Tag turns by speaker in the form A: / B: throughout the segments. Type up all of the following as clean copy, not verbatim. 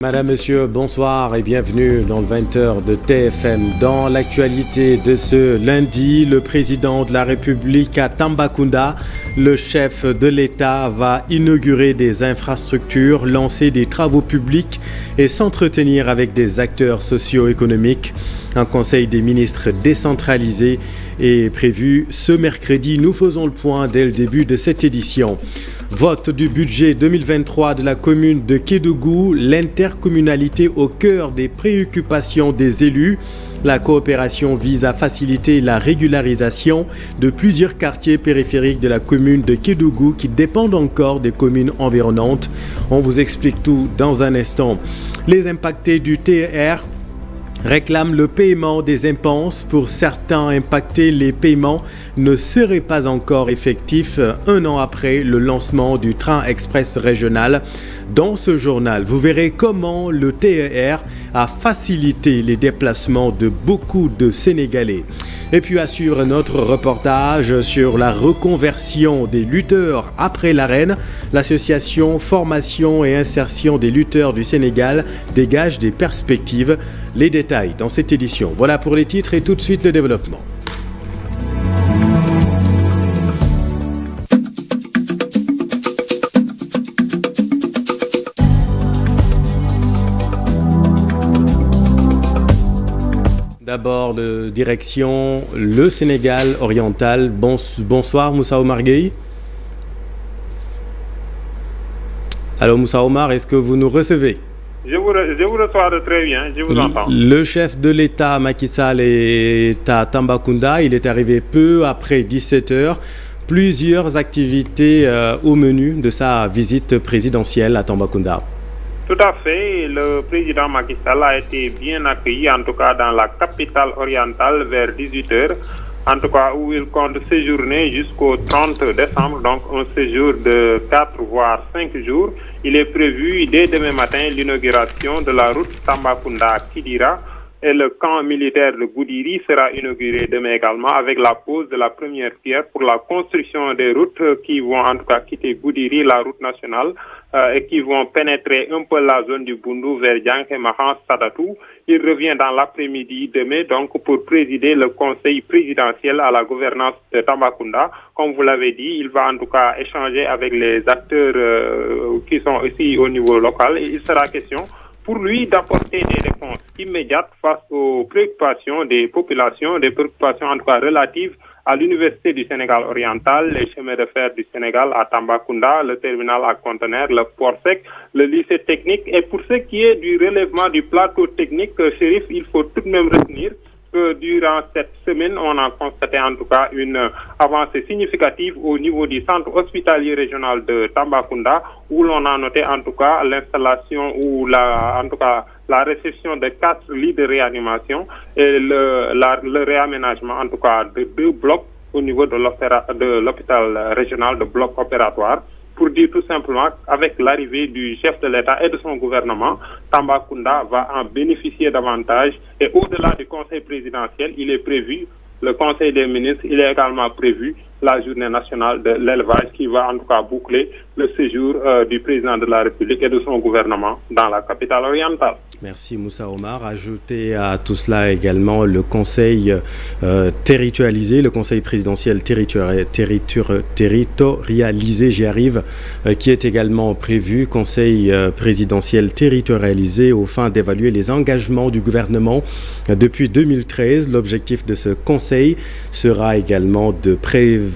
A: Madame, Monsieur, bonsoir et bienvenue dans le 20h de TFM. Dans l'actualité de ce lundi, le président de la République à Tambacounda, le chef de l'État va inaugurer des infrastructures, lancer des travaux publics et s'entretenir avec des acteurs socio-économiques. Un conseil des ministres décentralisé est prévu ce mercredi. Nous faisons le point dès le début de cette édition. Vote du budget 2023 de la commune de Kédougou, l'intercommunalité au cœur des préoccupations des élus. La coopération vise à faciliter la régularisation de plusieurs quartiers périphériques de la commune de Kédougou qui dépendent encore des communes environnantes. On vous explique tout dans un instant. Les impactés du TER réclament le paiement des impenses. Pour certains impactés, les paiements ne seraient pas encore effectifs un an après le lancement du train express régional. Dans ce journal, vous verrez comment le TER a facilité les déplacements de beaucoup de Sénégalais. Et puis assure notre reportage sur la reconversion des lutteurs après l'arène. L'association Formation et Insertion des lutteurs du Sénégal dégage des perspectives. Les détails dans cette édition. Voilà pour les titres et tout de suite le développement. D'abord, direction le Sénégal oriental. Bonsoir Moussa Omar Gueye. Alors Moussa Omar, est-ce que vous nous recevez?
B: Je vous reçois très bien, je vous entends.
A: Le chef de l'État, Macky Sall, est à Tambacounda. Il est arrivé peu après 17h. Plusieurs activités au menu de sa visite présidentielle à Tambacounda.
B: Tout à fait. Le président Macky Sall a été bien accueilli, en tout cas dans la capitale orientale, vers 18h. En tout cas, où il compte séjourner jusqu'au 30 décembre, donc un séjour de 4 voire 5 jours. Il est prévu dès demain matin l'inauguration de la route Tambacounda-Kidira. Et le camp militaire de Goudiri sera inauguré demain également avec la pose de la première pierre pour la construction des routes qui vont en tout cas quitter Goudiri, la route nationale, et qui vont pénétrer un peu la zone du Boundou vers Dianké-Mahan, Sadatou. Il revient dans l'après-midi demain donc pour présider le conseil présidentiel à la gouvernance de Tambacounda. Comme vous l'avez dit, il va en tout cas échanger avec les acteurs qui sont ici au niveau local. Et il sera question pour lui d'apporter des réponses immédiates face aux préoccupations des populations, des préoccupations en tout cas relatives à l'Université du Sénégal oriental, les chemins de fer du Sénégal à Tambacounda, le terminal à conteneurs, le port sec, le lycée technique. Et pour ce qui est du relèvement du plateau technique, Chérif, il faut tout de même retenir que durant cette semaine, on a constaté en tout cas une avancée significative au niveau du centre hospitalier régional de Tambacounda, où l'on a noté en tout cas l'installation ou la réception de 4 lits de réanimation et le réaménagement en tout cas de 2 blocs au niveau de l'hôpital régional de bloc opératoire. Pour dire tout simplement qu'avec l'arrivée du chef de l'État et de son gouvernement, Tambacounda va en bénéficier davantage. Et au-delà du conseil présidentiel, il est prévu le conseil des ministres, il est également prévu la journée nationale de l'élevage qui va en tout cas boucler le séjour du président de la République et de son gouvernement dans la capitale orientale.
A: Merci Moussa Omar. Ajoutez à tout cela également le conseil territorialisé, le conseil présidentiel territorialisé, j'y arrive, qui est également prévu, conseil présidentiel territorialisé aux fins d'évaluer les engagements du gouvernement depuis 2013. L'objectif de ce conseil sera également de prévoir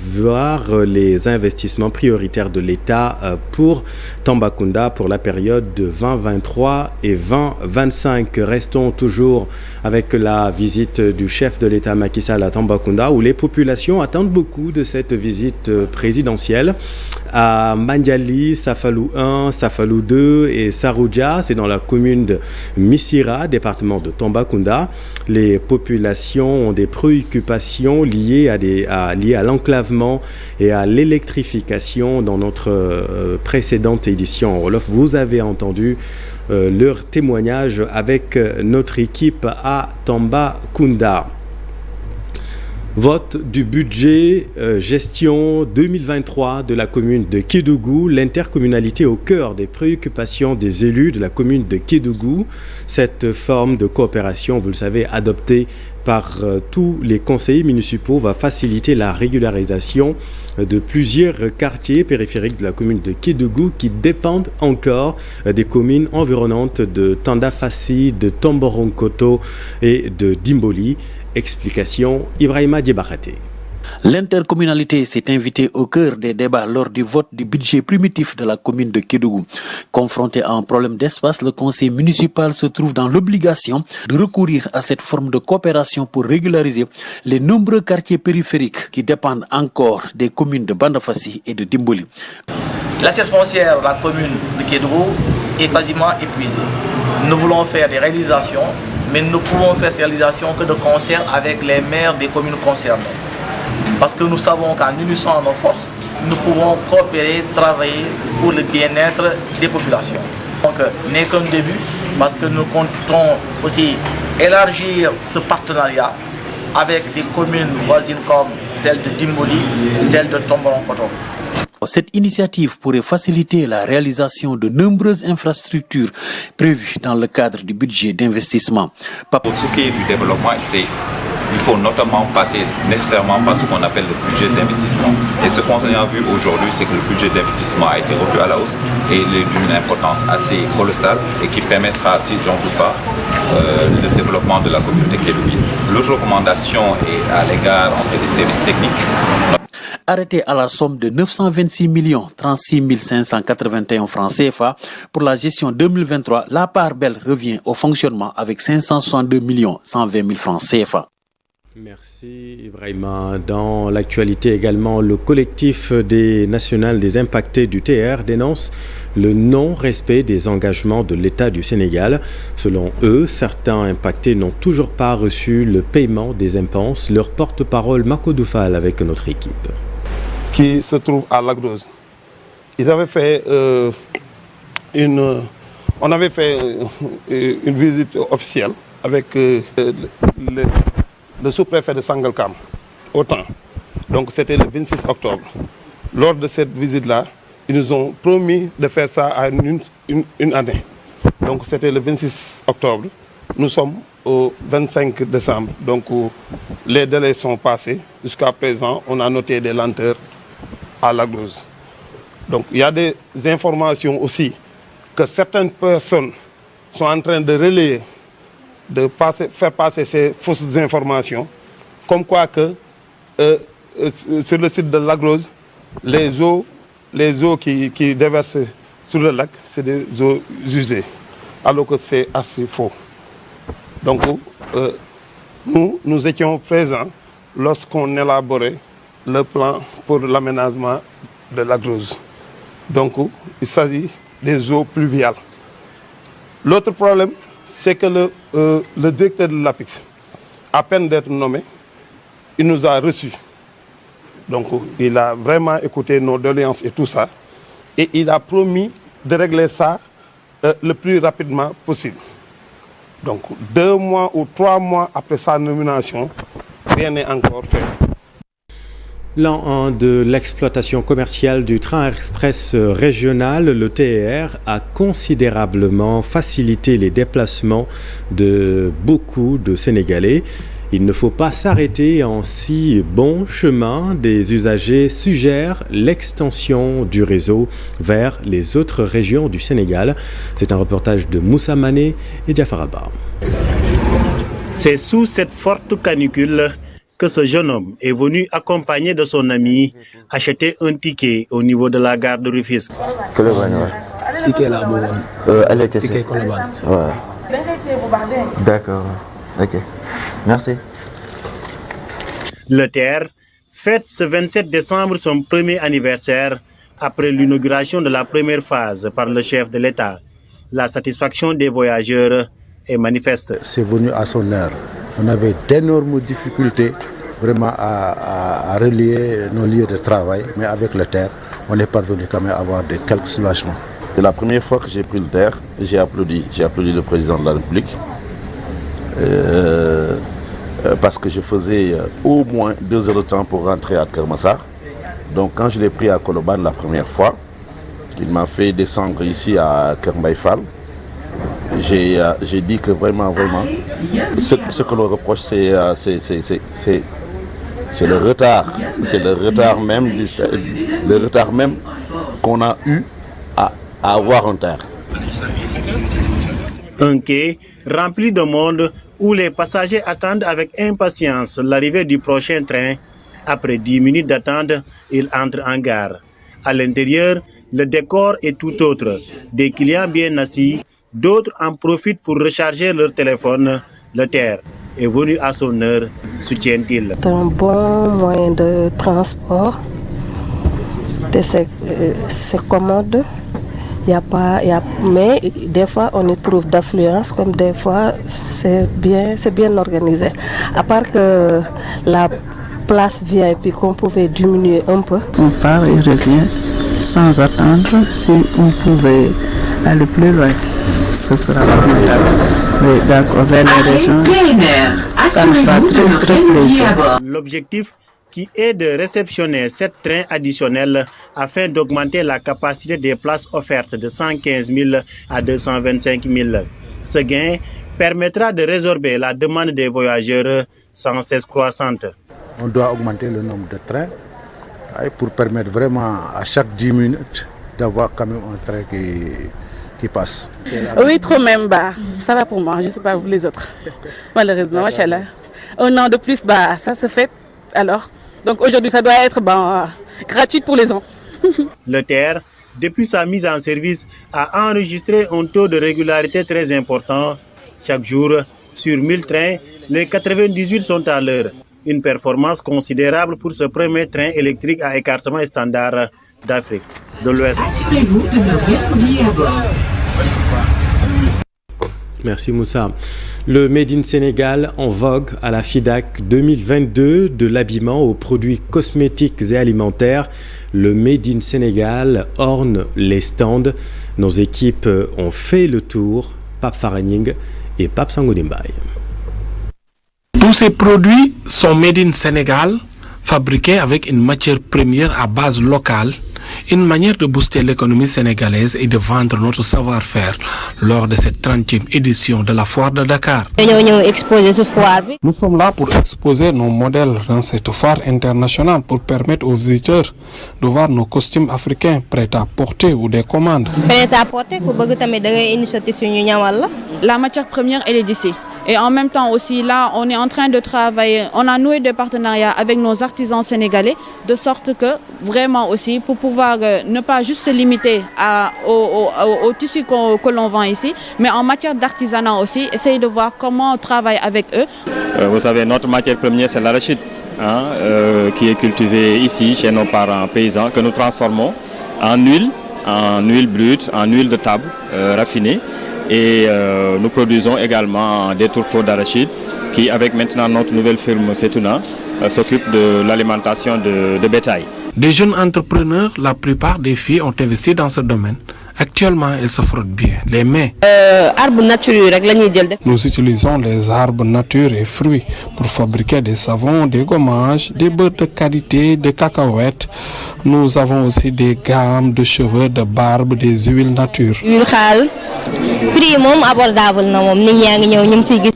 A: les investissements prioritaires de l'État pour Tambacounda pour la période de 2023 et 2025. Restons toujours avec la visite du chef de l'État Macky Sall à Tambacounda, où les populations attendent beaucoup de cette visite présidentielle. À Mandiali, Safalou 1, Safalou 2 et Saroudia, c'est dans la commune de Missira, département de Tambacounda. Les populations ont des préoccupations liées à l'enclavement et à l'électrification. Dans notre précédente édition en Wolof, vous avez entendu leur témoignage avec notre équipe à Tambacounda. Vote du budget gestion 2023 de la commune de Kédougou, l'intercommunalité au cœur des préoccupations des élus de la commune de Kédougou. Cette forme de coopération, vous le savez, adoptée par tous les conseillers municipaux, va faciliter la régularisation de plusieurs quartiers périphériques de la commune de Kédougou qui dépendent encore des communes environnantes de Tandafassi, de Tomboronkoto et de Dimboli. Explication Ibrahima Diabakhate.
C: L'intercommunalité s'est invitée au cœur des débats lors du vote du budget primitif de la commune de Kédougou. Confronté à un problème d'espace, le conseil municipal se trouve dans l'obligation de recourir à cette forme de coopération pour régulariser les nombreux quartiers périphériques qui dépendent encore des communes de Bandafassi et de Dimboli.
D: L'assiette foncière de la commune de Kédougou est quasiment épuisée. Nous voulons faire des réalisations, mais nous ne pouvons faire ces réalisations que de concert avec les maires des communes concernées. Parce que nous savons qu'en unissant nos forces, nous pouvons coopérer, travailler pour le bien-être des populations. Donc, n'est qu'un début, parce que nous comptons aussi élargir ce partenariat avec des communes voisines comme celle de Dimboli, celle de Tomboronkoto.
C: Cette initiative pourrait faciliter la réalisation de nombreuses infrastructures prévues dans le cadre du budget d'investissement.
E: Pour ce qui est du développement, il faut notamment passer nécessairement par ce qu'on appelle le budget d'investissement. Et ce qu'on a vu aujourd'hui, c'est que le budget d'investissement a été revu à la hausse et il est d'une importance assez colossale et qui permettra, si j'en doute pas, le développement de la communauté kédougou. L'autre recommandation est à l'égard des services techniques.
C: Arrêté à la somme de 926 36 581 francs CFA pour la gestion 2023, la part belle revient au fonctionnement avec 562 120 000 francs CFA.
A: Merci Ibrahima. Dans l'actualité également, le collectif des nationales des impactés du TR dénonce le non-respect des engagements de l'État du Sénégal. Selon eux, certains impactés n'ont toujours pas reçu le paiement des impenses. Leur porte-parole Makodou Fall avec notre équipe.
F: Qui se trouve à Lac-Rose. Ils avaient fait une visite officielle avec le sous-préfet de Sangalkam, autant. Donc c'était le 26 octobre. Lors de cette visite-là, ils nous ont promis de faire ça à une année. Donc c'était le 26 octobre. Nous sommes au 25 décembre. Donc les délais sont passés. Jusqu'à présent, on a noté des lenteurs à Lac-Rose. Donc il y a des informations aussi que certaines personnes sont en train de relayer, de faire passer ces fausses informations, comme quoi que sur le site de Lac-Rose, les eaux qui déversent sur le lac, c'est des eaux usées, alors que c'est assez faux. Donc nous étions présents lorsqu'on élaborait le plan pour l'aménagement de Lac-Rose. Donc, il s'agit des eaux pluviales. L'autre problème, c'est que le directeur de l'APIX, à peine d'être nommé, il nous a reçus. Donc, il a vraiment écouté nos doléances et tout ça. Et il a promis de régler ça le plus rapidement possible. Donc, 2 mois ou 3 mois après sa nomination, rien n'est encore fait.
A: L'an 1 de l'exploitation commerciale du train express régional, le TER, a considérablement facilité les déplacements de beaucoup de Sénégalais. Il ne faut pas s'arrêter en si bon chemin. Des usagers suggèrent l'extension du réseau vers les autres régions du Sénégal. C'est un reportage de Moussa Mané et Jafar Abba.
G: C'est sous cette forte canicule que ce jeune homme est venu accompagné de son ami acheter un ticket au niveau de la gare de Rufisque.
H: Ticket là, ticket Colobane.
I: Ouais. D'accord. Ok. Merci.
G: Le TER fête ce 27 décembre son premier anniversaire après l'inauguration de la première phase par le chef de l'État. La satisfaction des voyageurs est manifeste.
J: C'est venu à son heure. On avait d'énormes difficultés vraiment à relier nos lieux de travail, mais avec le TER, on est parvenu quand même à avoir quelques soulagements.
K: C'est la première fois que j'ai pris le TER, j'ai applaudi le président de la République parce que je faisais au moins 2 heures de temps pour rentrer à Kermassar. Donc quand je l'ai pris à Koloban la première fois, il m'a fait descendre ici à Kermbaïfal. J'ai dit que vraiment, ce que l'on reproche, c'est le retard. C'est le retard même qu'on a eu à avoir en terre.
G: Un quai rempli de monde où les passagers attendent avec impatience l'arrivée du prochain train. Après 10 minutes d'attente, ils entrent en gare. À l'intérieur, le décor est tout autre. Des clients bien assis, d'autres en profitent pour recharger leur téléphone. Le TER est venu à son heure, soutient-il.
L: C'est un bon moyen de transport. C'est commode. Mais des fois on y trouve d'affluence, comme des fois c'est bien organisé. À part que la place VIP qu'on pouvait diminuer un peu.
M: On part et revient sans attendre. Si on pouvait aller plus loin, ce sera formidable. Mais d'accord, vers les régions, ça me fera très plaisir.
G: L'objectif qui est de réceptionner 7 trains additionnels afin d'augmenter la capacité des places offertes de 115 000 à 225 000. Ce gain permettra de résorber la demande des voyageurs sans cesse croissante.
J: On doit augmenter le nombre de trains pour permettre vraiment à chaque 10 minutes d'avoir quand même un train qui passe.
N: Oui, trop même, ça va pour moi, je ne sais pas vous les autres. Malheureusement, machallah. Un an de plus, ça se fait alors. Donc aujourd'hui, ça doit être gratuit pour les ans.
G: Le TER, depuis sa mise en service, a enregistré un taux de régularité très important. Chaque jour, sur 1000 trains, les 98 sont à l'heure. Une performance considérable pour ce premier train électrique à écartement standard d'Afrique de l'Ouest.
A: Assurez-vous de ne rien oublier à bord. Merci Moussa. Le Made in Sénégal en vogue à la FIDAK 2022, de l'habillement aux produits cosmétiques et alimentaires. Le Made in Sénégal orne les stands. Nos équipes ont fait le tour. Pape Faraning et Pape Sangodimbaye.
O: Tous ces produits sont Made in Sénégal, fabriqués avec une matière première à base locale. Une manière de booster l'économie sénégalaise et de vendre notre savoir-faire lors de cette 30e édition de la Foire de Dakar. Nous sommes là pour exposer nos modèles dans cette foire internationale pour permettre aux visiteurs de voir nos costumes africains prêts à porter ou des commandes.
N: La matière première, elle est d'ici. Et en même temps aussi, là, on est en train de travailler, on a noué des partenariats avec nos artisans sénégalais, de sorte que vraiment aussi, pour pouvoir ne pas juste se limiter au tissu que l'on vend ici, mais en matière d'artisanat aussi, essayer de voir comment on travaille avec eux.
P: Vous savez, notre matière première, c'est l'arachide, qui est cultivée ici, chez nos parents paysans, que nous transformons en huile brute, en huile de table raffinée. Et nous produisons également des tourteaux d'arachide qui, avec maintenant notre nouvelle firme Setuna, s'occupe de l'alimentation de bétail.
O: Des jeunes entrepreneurs, la plupart des filles ont investi dans ce domaine. Actuellement, elles se frottent bien les mains. Nous utilisons les arbres nature et fruits pour fabriquer des savons, des gommages, des beurres de qualité, des cacahuètes. Nous avons aussi des gammes de cheveux, de barbe, des huiles nature.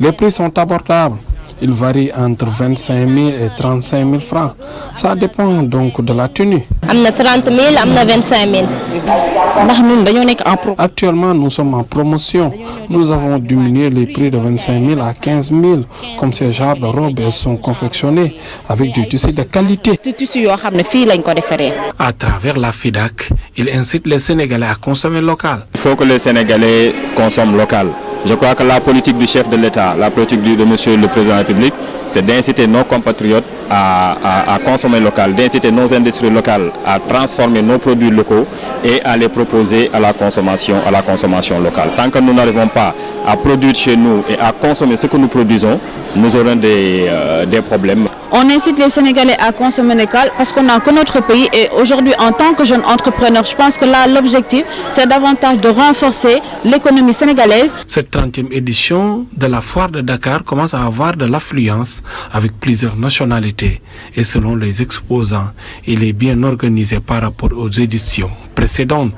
O: Les prix sont abordables. Ils varient entre 25 000 et 35 000 francs. Ça dépend donc de la tenue. Actuellement, nous sommes en promotion. Nous avons diminué les prix de 25 000 à 15 000. Comme ces genres de robes, elles sont confectionnées avec du tissu de qualité. À travers la FIDAK, il incite les Sénégalais à consommer local.
P: Il faut que les Sénégalais consomment local. Je crois que la politique du chef de l'État, la politique de Monsieur le Président de la République, c'est d'inciter nos compatriotes à consommer local, d'inciter nos industries locales à transformer nos produits locaux et à les proposer à la consommation locale. Tant que nous n'arrivons pas à produire chez nous et à consommer ce que nous produisons, nous aurons des problèmes.
N: On incite les Sénégalais à consommer local parce qu'on n'a que notre pays et aujourd'hui en tant que jeune entrepreneur, je pense que là l'objectif c'est davantage de renforcer l'économie sénégalaise.
O: Cette 30e édition de la foire de Dakar commence à avoir de l'affluence avec plusieurs nationalités et selon les exposants, il est bien organisé par rapport aux éditions précédentes.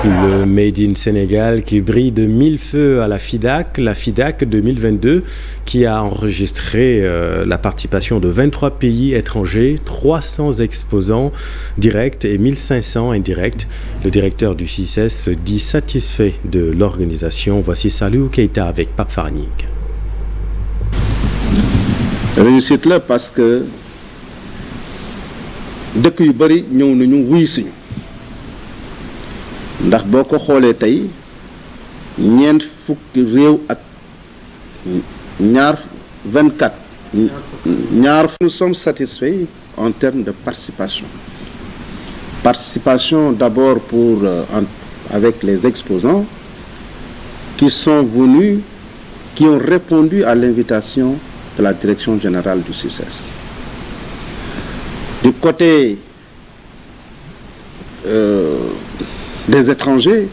A: Le Made in Sénégal qui brille de mille feux à la FIDAK 2022 qui a enregistré la participation de 23 pays étrangers, 300 exposants directs et 1500 indirects. Le directeur du CICES se dit satisfait de l'organisation. Voici Salou Keita avec Pape Farning.
Q: Réussite là parce que dëkk yu bari ñëw nañu wuy suñu ndax boo ko xoolee tey ñeent fukki réew ak ñaar 24 nous sommes satisfaits en termes de participation d'abord avec les exposants qui sont venus, qui ont répondu à l'invitation de la direction générale du CICES. Du côté des étrangers,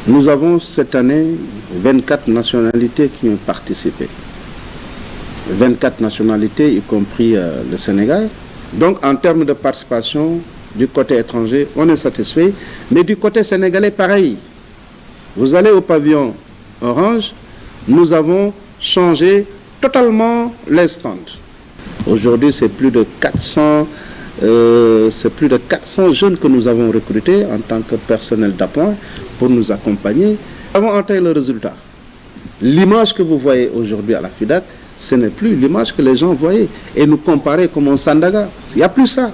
Q: nous avons cette année 24 nationalités qui ont participé. 24 nationalités, y compris le Sénégal. Donc en termes de participation du côté étranger, on est satisfait. Mais du côté sénégalais, pareil. Vous allez au pavillon orange, nous avons changé totalement les stands. Aujourd'hui, c'est plus de 400 jeunes que nous avons recrutés en tant que personnel d'appoint pour nous accompagner. Nous avons atteint le résultat. L'image que vous voyez aujourd'hui à la FIDAK, ce n'est plus l'image que les gens voyaient. Et nous comparer comme un Sandaga. Il n'y a plus ça.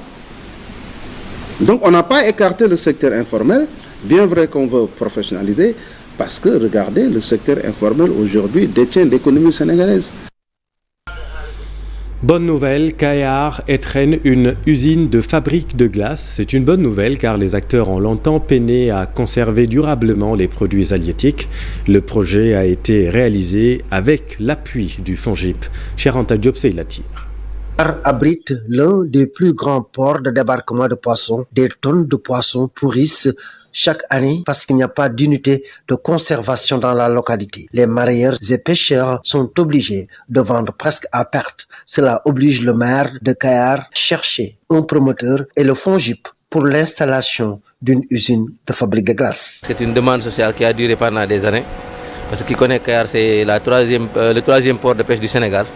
Q: Donc on n'a pas écarté le secteur informel, bien vrai qu'on veut professionnaliser, parce que, regardez, le secteur informel aujourd'hui détient l'économie sénégalaise.
A: Bonne nouvelle, Kayar étrenne une usine de fabrique de glace. C'est une bonne nouvelle car les acteurs ont longtemps peiné à conserver durablement les produits halieutiques. Le projet a été réalisé avec l'appui du FONGIP. Cheranta Diop Seylatir.
R: Kayar abrite l'un des plus grands ports de débarquement de poissons. Des tonnes de poissons pourrissent chaque année parce qu'il n'y a pas d'unité de conservation dans la localité. Les mareyeurs et pêcheurs sont obligés de vendre presque à perte. Cela oblige le maire de Kayar à chercher un promoteur et le FONGIP pour l'installation d'une usine de fabrique de glace.
S: C'est une demande sociale qui a duré pendant des années. Parce que qui connaît Kayar, c'est le troisième port de pêche du Sénégal.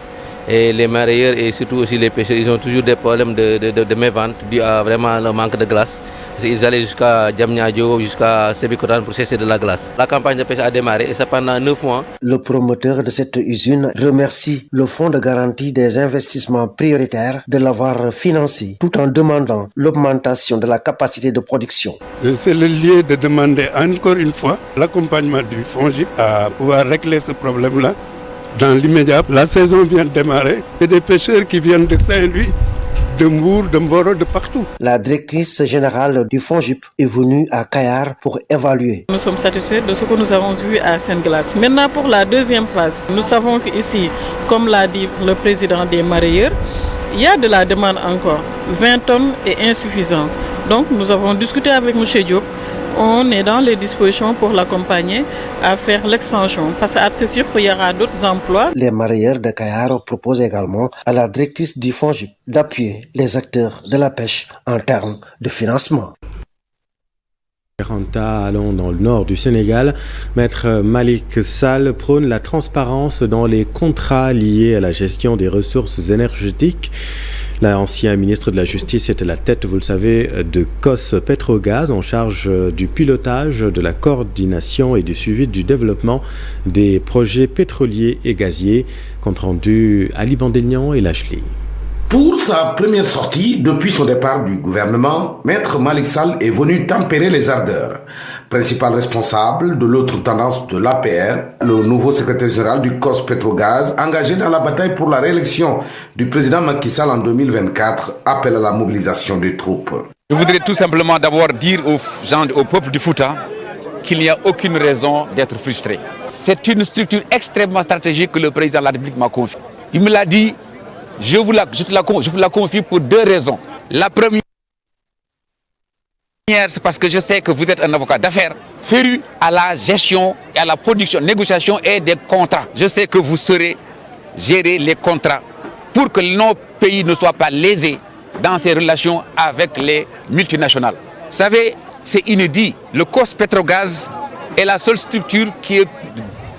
S: Et les mareyeurs et surtout aussi les pêcheurs, ils ont toujours des problèmes de mévente dû à vraiment le manque de glace. Ils allaient jusqu'à Diamniadio, jusqu'à Sébikotane pour chercher de la glace. La campagne de pêche a démarré et ça pendant 9 mois.
R: Le promoteur de cette usine remercie le Fonds de garantie des investissements prioritaires de l'avoir financé tout en demandant l'augmentation de la capacité de production.
T: C'est le lieu de demander encore une fois l'accompagnement du FONGIP à pouvoir régler ce problème-là dans l'immédiat. La saison vient de démarrer. Il y a des pêcheurs qui viennent de Saint-Louis, de Mbour, de Mboro, de partout.
R: La directrice générale du FONGIP est venue à Kayar pour évaluer.
U: Nous sommes satisfaits de ce que nous avons vu à Sainte-Glace. Maintenant, pour la deuxième phase, nous savons qu'ici, comme l'a dit le président des mareyeurs, il y a de la demande encore. 20 tonnes est insuffisant. Donc, nous avons discuté avec M. Diop. On est dans les dispositions pour l'accompagner à faire l'extension. Parce que c'est sûr qu'il y aura d'autres emplois.
R: Les mareyeurs de Kayar proposent également à la directrice du FONGIP d'appuyer les acteurs de la pêche en termes de financement.
A: Allons dans le nord du Sénégal. Maître Malick Sall prône la transparence dans les contrats liés à la gestion des ressources énergétiques. L'ancien ministre de la Justice était à la tête, vous le savez, de COS Petrogaz, en charge du pilotage, de la coordination et du suivi du développement des projets pétroliers et gaziers. Compte rendu Ali Bandelian et Lachli.
V: Pour sa première sortie depuis son départ du gouvernement, Maître Malick Sall est venu tempérer les ardeurs. Principal responsable de l'autre tendance de l'APR, le nouveau secrétaire général du COS Petrogaz, engagé dans la bataille pour la réélection du président Macky Sall en 2024, appelle à la mobilisation des troupes.
W: Je voudrais tout simplement d'abord dire aux peuple du Fouta
B: qu'il n'y a aucune raison d'être frustré. C'est une structure extrêmement stratégique que le président de la République m'a confiée. Il me l'a dit, je vous la confie pour 2 raisons. La première, c'est parce que je sais que vous êtes un avocat d'affaires féru à la gestion et à la production, négociation et des contrats. Je sais que vous saurez gérer les contrats pour que nos pays ne soient pas lésés dans ces relations avec les multinationales. Vous savez, c'est inédit. Le COS Petrogaz est la seule structure qui est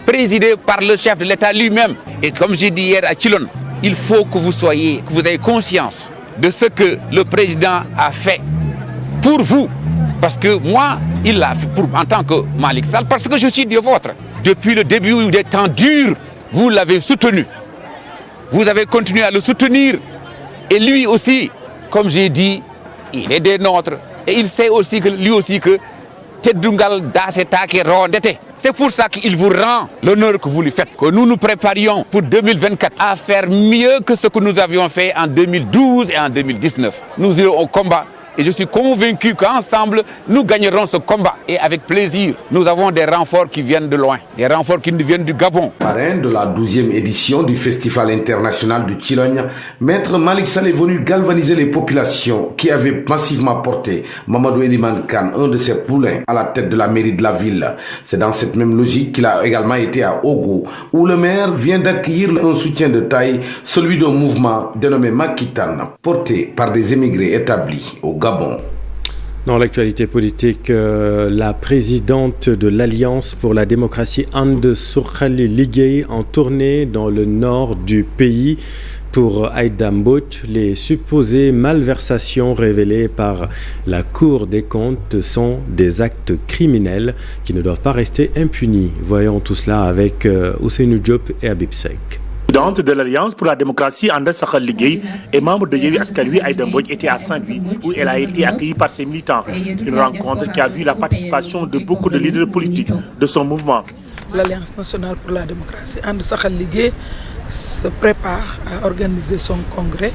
B: présidée par le chef de l'État lui-même. Et comme j'ai dit hier à Chilon, il faut que vous ayez conscience de ce que le président a fait pour vous. Parce que moi, il l'a fait en tant que Malick Sall, parce que je suis des vôtres. Depuis le début des temps durs, vous l'avez soutenu. Vous avez continué à le soutenir. Et lui aussi, comme j'ai dit, il est des nôtres. Et il sait aussi que lui aussi que c'est pour ça qu'il vous rend l'honneur que vous lui faites. Que nous nous préparions pour 2024 à faire mieux que ce que nous avions fait en 2012 et en 2019. Nous irons au combat. Et je suis convaincu qu'ensemble, nous gagnerons ce combat. Et avec plaisir, nous avons des renforts qui viennent de loin, des renforts qui nous viennent du Gabon.
V: Parrain de la 12e édition du Festival international du Chilogne, Maître Malick Sall est venu galvaniser les populations qui avaient massivement porté Mamadou Elimane Kane, un de ses poulains, à la tête de la mairie de la ville. C'est dans cette même logique qu'il a également été à Ogo, où le maire vient d'accueillir un soutien de taille, celui d'un mouvement dénommé Makitan, porté par des émigrés établis au Gabon.
A: Dans l'actualité politique, la présidente de l'Alliance pour la démocratie, Ande Sokhali Ligue, en tournée dans le nord du pays. Pour Aïda Mbodj, les supposées malversations révélées par la Cour des comptes sont des actes criminels qui ne doivent pas rester impunis. Voyons tout cela avec Ousseynou Diop et Habib Seck.
D: Présidente de l'Alliance pour la démocratie, Ande Sokhali Ligue, et membre de Yewwi Askan Wi, Aïda Mbodj était à Saint-Louis où elle a été accueillie par ses militants. Une rencontre qui a vu la participation de beaucoup de leaders politiques de son mouvement.
W: L'Alliance nationale pour la démocratie, Ande Sokhali Ligue, se prépare à organiser son congrès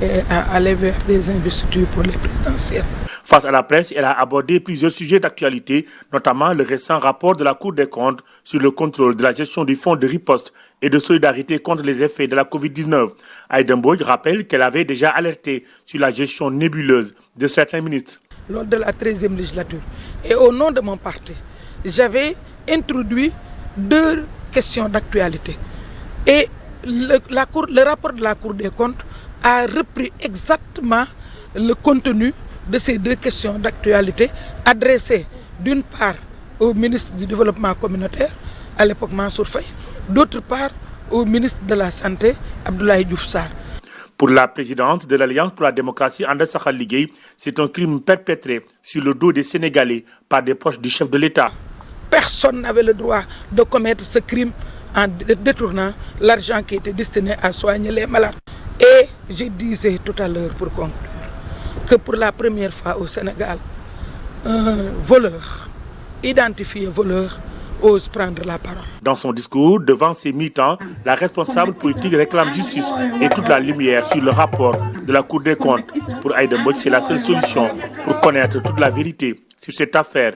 W: et à aller vers des investitures pour les présidentielles.
D: Face à la presse, elle a abordé plusieurs sujets d'actualité, notamment le récent rapport de la Cour des comptes sur le contrôle de la gestion du fonds de riposte et de solidarité contre les effets de la Covid-19. Aïda Mbodj rappelle qu'elle avait déjà alerté sur la gestion nébuleuse de certains ministres.
W: Lors de la 13e législature, et au nom de mon parti, j'avais introduit 2 questions d'actualité. Et le rapport de la Cour des comptes a repris exactement le contenu de ces 2 questions d'actualité adressées d'une part au ministre du Développement communautaire, à l'époque Mansour Faye, d'autre part au ministre de la Santé, Abdoulaye Diouf Sarr.
D: Pour la présidente de l'Alliance pour la démocratie, Ande Sokhali Ligue, c'est un crime perpétré sur le dos des Sénégalais par des proches du chef de l'État.
W: Personne n'avait le droit de commettre ce crime en détournant l'argent qui était destiné à soigner les malades. Et je disais tout à l'heure pour conclure que pour la première fois au Sénégal, un voleur, identifié voleur, ose prendre la parole.
D: Dans son discours devant ses militants, la responsable politique réclame justice et toute la lumière sur le rapport de la Cour des comptes. Pour Aïda Mbodj, c'est la seule solution pour connaître toute la vérité sur cette affaire.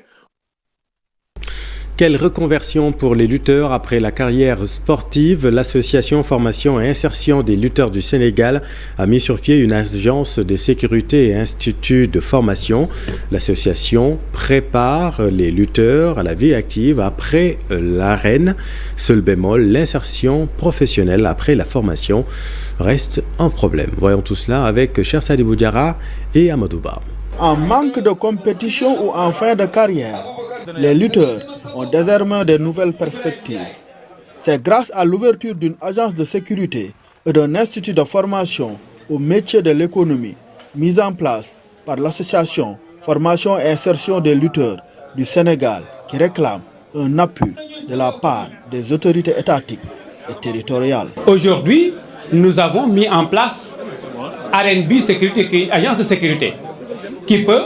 A: Quelle reconversion pour les lutteurs après la carrière sportive? L'association Formation et Insertion des lutteurs du Sénégal a mis sur pied une agence de sécurité et institut de formation. L'association prépare les lutteurs à la vie active après l'arène. Seul bémol, l'insertion professionnelle après la formation reste un problème. Voyons tout cela avec Cheikh Sadibou Diarra et Amadouba.
X: En manque de compétition ou en fin de carrière, les lutteurs ont désormais de nouvelles perspectives. C'est grâce à l'ouverture d'une agence de sécurité et d'un institut de formation au métier de l'économie, mise en place par l'association Formation et Insertion des lutteurs du Sénégal, qui réclame un appui de la part des autorités étatiques et territoriales.
Y: Aujourd'hui, nous avons mis en place RNB Sécurité, qui est une agence de sécurité, qui peut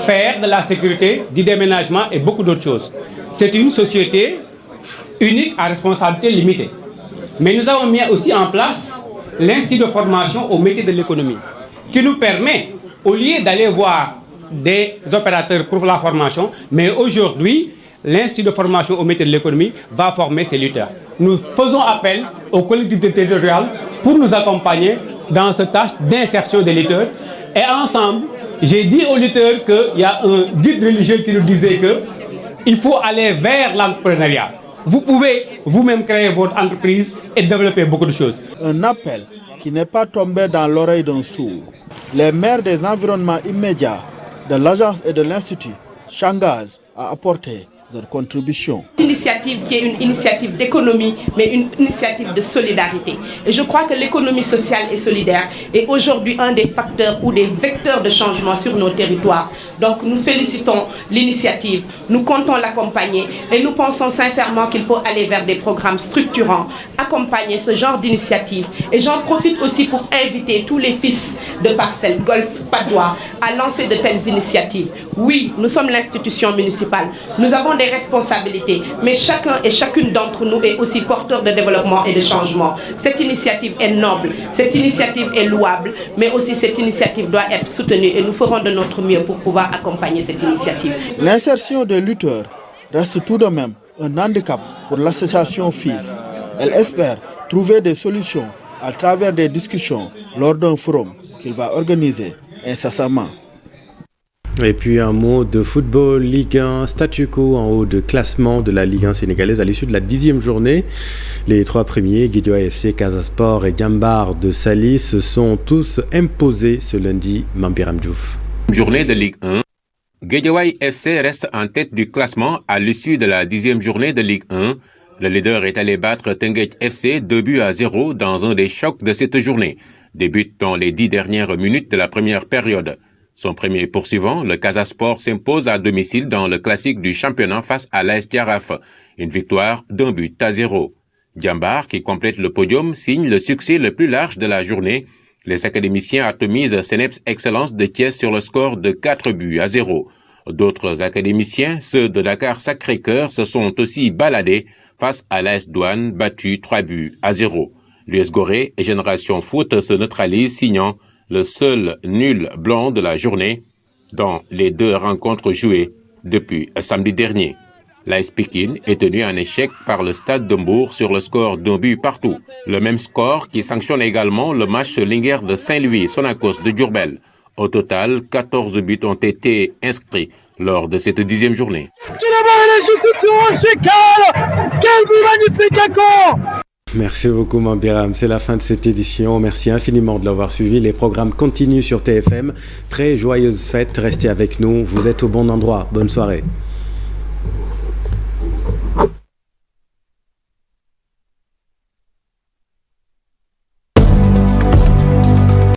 Y: faire de la sécurité, du déménagement et beaucoup d'autres choses. C'est une société unique à responsabilité limitée. Mais nous avons mis aussi en place l'institut de formation au métier de l'économie, qui nous permet, au lieu d'aller voir des opérateurs pour la formation, mais aujourd'hui, l'Institut de formation au métier de l'économie va former ces lutteurs. Nous faisons appel aux collectivités territoriales pour nous accompagner dans cette tâche d'insertion des lutteurs. Et ensemble, j'ai dit aux lutteurs qu'il y a un guide religieux qui nous disait qu'il faut aller vers l'entrepreneuriat. Vous pouvez vous-même créer votre entreprise et développer beaucoup de choses.
X: Un appel qui n'est pas tombé dans l'oreille d'un sourd. Les maires des environnements immédiats de l'agence et de l'Institut s'engagent à apporter leur contribution.
C: Une initiative qui est une initiative d'économie, mais une initiative de solidarité. Et je crois que l'économie sociale et solidaire est aujourd'hui un des facteurs ou des vecteurs de changement sur nos territoires. Donc nous félicitons l'initiative, nous comptons l'accompagner et nous pensons sincèrement qu'il faut aller vers des programmes structurants, accompagner ce genre d'initiative. Et j'en profite aussi pour inviter tous les fils de Parcelles, Golf, Padoua à lancer de telles initiatives. Oui, nous sommes l'institution municipale, nous avons des responsabilités, mais chacun et chacune d'entre nous est aussi porteur de développement et de changement. Cette initiative est noble, cette initiative est louable, mais aussi cette initiative doit être soutenue et nous ferons de notre mieux pour pouvoir accompagner cette initiative.
X: L'insertion des lutteurs reste tout de même un handicap pour l'association FIS. Elle espère trouver des solutions à travers des discussions lors d'un forum qu'il va organiser incessamment.
A: Et puis un mot de football, Ligue 1, statu quo en haut de classement de la Ligue 1 sénégalaise à l'issue de la 10e journée. Les 3 premiers, Guédiawaye FC, Casa Sport et Diambar de Saly, se sont tous imposés ce lundi. Mambiram Diouf.
E: Journée de Ligue 1. Guédiawaye FC reste en tête du classement à l'issue de la 10e journée de Ligue 1. Le leader est allé battre Teungueth FC 2-0 dans un des chocs de cette journée. Des buts dans les 10 dernières minutes de la première période. Son premier poursuivant, le Casa Sport, s'impose à domicile dans le classique du championnat face à l'AS Jaraaf. Une victoire d'1-0. Diambar, qui complète le podium, signe le succès le plus large de la journée. Les académiciens atomisent Ceneps Excellence de Thiès sur le score de 4-0. D'autres académiciens, ceux de Dakar Sacré-Cœur, se sont aussi baladés face à l'AS Douane, battu 3-0. L'US Gorée et Génération Foot se neutralisent, signant le seul nul blanc de la journée dans les 2 rencontres jouées depuis samedi dernier. L'AS Pikine est tenu en échec par le Stade de Mbour sur le score d'1 partout. Le même score qui sanctionne également le match Linguère de Saint-Louis-Sonacos de Diourbel. Au total, 14 buts ont été inscrits lors de cette 10e journée.
A: Quel magnifique accord! Merci beaucoup Mambiram, c'est la fin de cette édition. Merci infiniment de l'avoir suivi. Les programmes continuent sur TFM. Très joyeuse fête, restez avec nous, vous êtes au bon endroit. Bonne soirée.